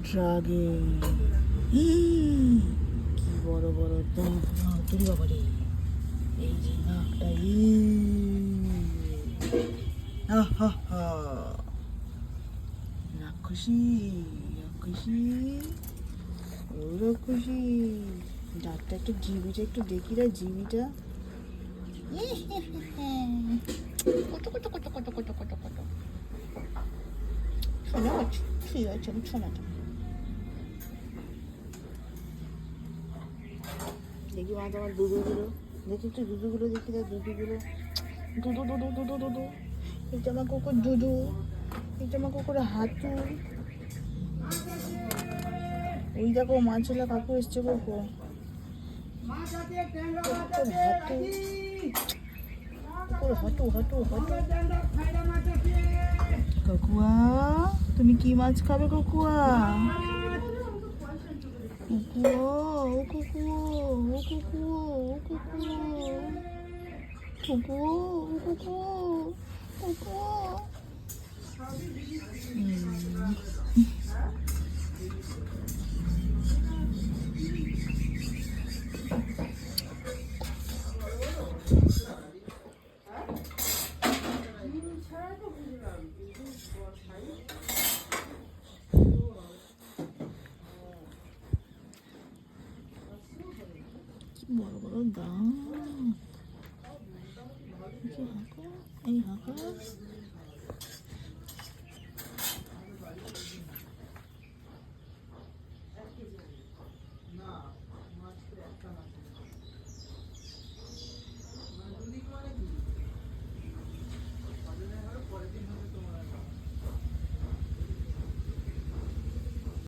Dragon, কি বড় বড় দাম! তুই বাবা রে, এই যে নাকটা, রাক্ষসী রাক্ষসী, ও রাক্ষসী, দাঁতটা একটু, জিবিটা একটু দেখি রে, জিবিটা। কত কত কত কত কত কত কত শোনা হচ্ছে, ঠিক আছে, আমি শোনাটা দেখি। মা তোমার দুধুগুলো দেখি, একটু দুধুগুলো দেখি, তার দুধুগুলো, দুধু দুধু দুধু দুধু, এটা আমার কুকুর দুধু, এটা আমার কুকুর হাতু। ওই দেখো মাছলা কাকু এসছে, কুকু হাতু হাতু হাতু হাতু। কাকুয়া, তুমি কি মাছ খাবে কাকুয়া? কুকুয়া, ও কুকুয়া, ও কুকুয়া, ও কুকুয়া, কুকুয়া, ও কুকুয়া, কুকুয়া। কি বড় বড় দাম! এই হাঁকা, এই হাঁকা।